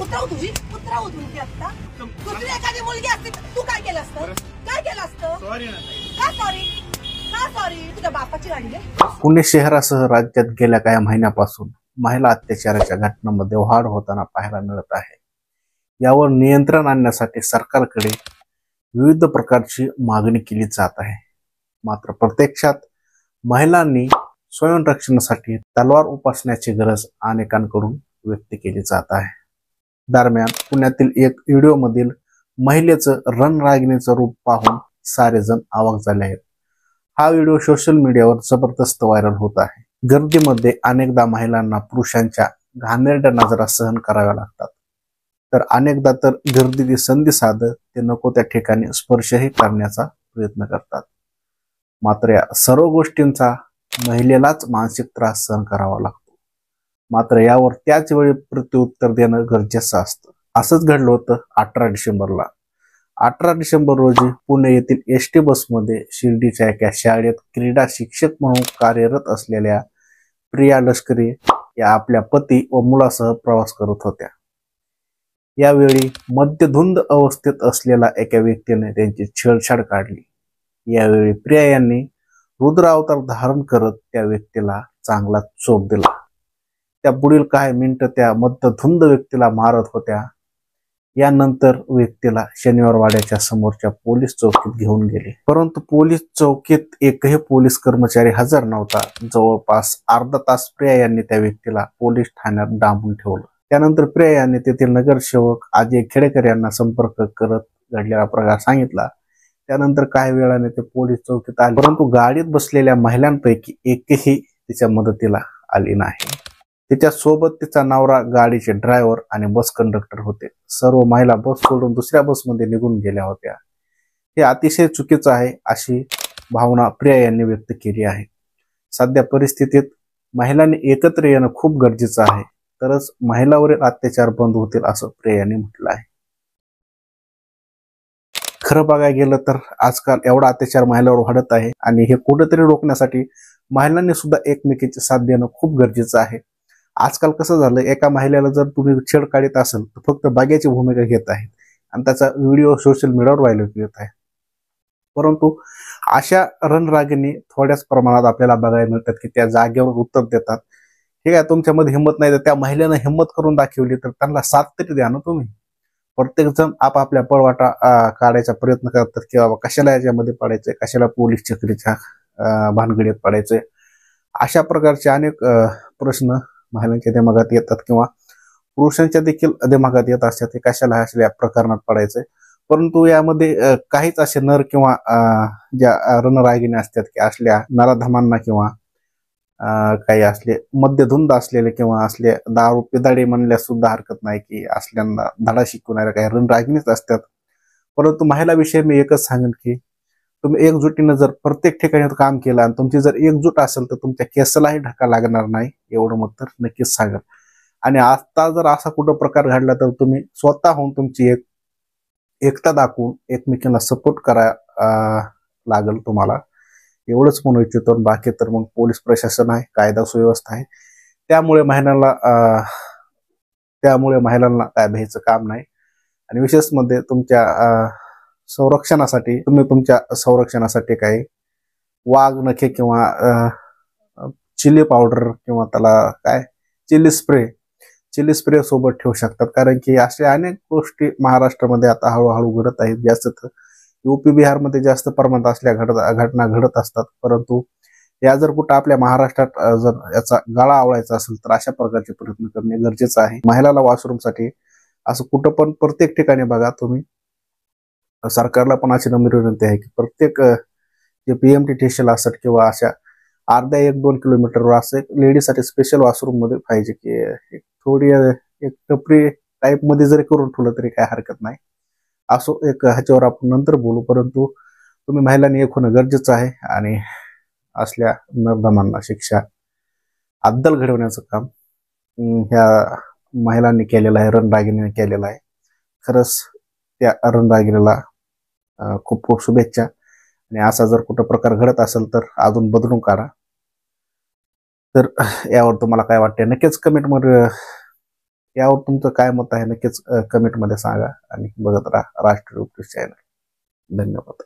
उतराव तुझी उतराव तुझी आता दुसरी एखादी मुलगी असती तू काय केलं असतं? काय केलं असतं? सॉरी ना का सॉरी? का सॉरी? तुझ्या बापाची गाडी आहे. पुणे शहरासह राज्यात गेल्या काही महिन्यापासून महिला अत्याचाराच्या घटनांमध्ये वाढ होताना पाहायला मिळत आहे। यावर नियंत्रण आणण्यासाठी सरकारकडे विविध प्रकारची मागणी केली जात आहे। मात्र प्रत्यक्षात महिलांनी स्वयंरक्षणासाठी तलवार उपसण्याची गरज अनेकांकडून व्यक्त केली जात आहे। दरम्यान पुण्यातील एक व्हिडिओमधील महिलेचं रणरागिणीचं रूप पाहून सारेजण अवाक झाले आहेत। हा व्हिडिओ सोशल मीडियावर जबरदस्त व्हायरल होत आहे। गर्दीमध्ये अनेकदा महिलांना पुरुषांच्या घाणेरड्या नजरा सहन कराव्या लागतात, तर अनेकदा तर गर्दीची संधी साधत ते नको त्या ठिकाणी स्पर्शही करण्याचा प्रयत्न करतात। मात्र या सर्व गोष्टींचा महिलेलाच मानसिक त्रास सहन करावा लागतो। मात्र यावर त्याच वेळी प्रत्युत्तर देणं गरजेचं असतं। असंच घडलं होतं 18 डिसेंबरला। 18 डिसेंबर रोजी पुणे येथील एसटी बसमध्ये शिर्डीच्या एका शाळेत क्रीडा शिक्षक म्हणून कार्यरत असलेल्या प्रिया लष्करी या आपल्या पती व मुलासह प्रवास करत होत्या। यावेळी मद्यधुंद अवस्थेत असलेल्या एका व्यक्तीने त्यांची छेडछाड काढली। यावेळी प्रिया यांनी रुद्र अवतार धारण करत त्या व्यक्तीला चांगला चोप दिला। त्या पुढील काही मिनिटं त्या मद्यधुंद व्यक्तीला मारत होत्या। यानंतर व्यक्तीला शनिवारवाड्याच्या समोरच्या पोलीस चौकीत घेऊन गेले, परंतु पोलीस चौकीत एकही पोलीस कर्मचारी हजर नव्हता। जवळपास अर्धा तास प्रिया यांनी त्या व्यक्तीला पोलीस ठाण्यात डांबून ठेवलं। त्यानंतर प्रिया यांनी तेथील नगरसेवक अजय खेडेकर यांना संपर्क करत घडलेला प्रकार सांगितला। त्यानंतर काही वेळाने ते पोलीस चौकीत आले, परंतु गाडीत बसलेल्या महिलांपैकी एकही तिच्या मदतीला आली नाही। तिच्या सोबत तिचा नवरा, गाडीचे ड्रायव्हर आणि बस कंडक्टर होते। सर्व महिला बस सोडून दुसऱ्या बसमध्ये निघून गेल्या होत्या। हे अतिशय चुकीचं आहे अशी भावना प्रिया यांनी व्यक्त केली आहे। सध्या परिस्थितीत महिलांनी एकत्र येणं खूप गरजेचं आहे, तरच महिलांवरील अत्याचार बंद होतील असं प्रिया यांनी म्हटलं आहे। खरं बघायला गेलं तर आजकाल एवढा अत्याचार महिलांवर वाढत आहे आणि हे कुठेतरी रोखण्यासाठी महिलांनी सुद्धा एकमेकींची साथ देणं खूप गरजेचं आहे। आजकाल कसं झालं, एका महिलेला जर तुम्ही छेड काढत असेल तर फक्त बघ्याची भूमिका घेत आहेत आणि त्याचा व्हिडिओ सोशल मीडियावर व्हायरल येत आहे। परंतु अशा रणरागिणी थोड्याच प्रमाणात आपल्याला बघायला मिळतात की त्या जागेवर उत्तर देतात। ठीक आहे, तुमच्यामध्ये हिंमत नाही तर त्या महिलेनं हिंमत करून दाखवली तर त्यांना साथ तरी द्या ना तुम्ही। प्रत्येक जण आपापल्या पळवाटा काढायचा प्रयत्न करतात की बाबा कशाला याच्यामध्ये पडायचंय, कशाला पोलीस चक्रीच्या भानगडीत पडायचंय। अशा प्रकारचे अनेक प्रश्न महिलांच्या दिमागात येतात किंवा पुरुषांच्या देखील दिमागात येत असतात की कशाला असल्या प्रकरणात पडायचंय। परंतु यामध्ये काहीच असे नर किंवा ज्या रणरागिणी असतात की असल्या नराधमांना किंवा काही असले मद्यधुंद असलेले किंवा असले दारू पिदाडे म्हणल्या सुद्धा हरकत नाही की असल्यांना धडा शिकवणाऱ्या काही रणरागिणीच असतात। परंतु महिलाविषयी मी एकच सांगेन की तुम्ही एकजुटीनं जर प्रत्येक ठिकाणी काम केलं आणि तुमची जर एकजूट असेल तर तुमच्या केसालाही धक्का लागणार नाही, एवढं मत तर नक्कीच सांगेल। आणि आता जर असा कुठं प्रकार घडला तर तुम्ही स्वतःहून तुमची एकता दाखवून एकमेकांना सपोर्ट करा लागेल तुम्हाला, एवढंच म्हणू इच्छितो। बाकी तर मग पोलीस प्रशासन आहे, कायदा सुव्यवस्था आहे, त्यामुळे महिलांना काय भ्यायचं काम नाही। आणि विशेष मध्ये तुमच्या संरक्षणासाठी तुम्ही तुमच्या संरक्षणासाठी काही वाघ नखे किंवा चिली पावडर किंवा त्याला काय चिली स्प्रे सोबत ठेवू शकतात, कारण की अशा अनेक गोष्टी महाराष्ट्रामध्ये आता हळूहळू घडत आहेत। जास्त तर यूपी बिहारमध्ये जास्त प्रमाणात असल्या घटना घडत असतात, परंतु या जर कुठं आपल्या महाराष्ट्रात जर याचा गळा आवळायचा असेल तर अशा प्रकारचे प्रयत्न करणे गरजेचं आहे। महिलाला वॉशरूमसाठी असं कुठं पण प्रत्येक ठिकाणी बघा तुम्ही, सरकारला पण अशी नम्र विनंती आहे की प्रत्येक जे पीएमटी टेशल असतात किंवा अशा अर्ध्या 1-2 किलोमीटरवर असं एक लेडीजसाठी स्पेशल वॉशरूम मध्ये पाहिजे की एक थोडी एक टपरी टाईप मध्ये जरी करून ठेवलं तरी काय हरकत नाही। असो एक ह्याच्यावर आपण नंतर बोलू, परंतु तुम्ही महिलांनी एक होणं गरजेचं आहे आणि असल्या नरधमांना शिक्षा अद्दल घडवण्याचं काम ह्या महिलांनी केलेलं आहे, रणरागिणीने केलेलं आहे। खरंच त्या रणरागिणीला खूप खूप शुभेच्छा। आणि असा जर कुठं प्रकार घडत असेल तर अजून बदलून काढा। तर यावर तुम्हाला काय वाटते नक्कीच कमेंटमध्ये यावर तुमचं काय मत आहे नक्कीच कमेंटमध्ये सांगा आणि बघत राहा राष्ट्रीय चॅनल. धन्यवाद.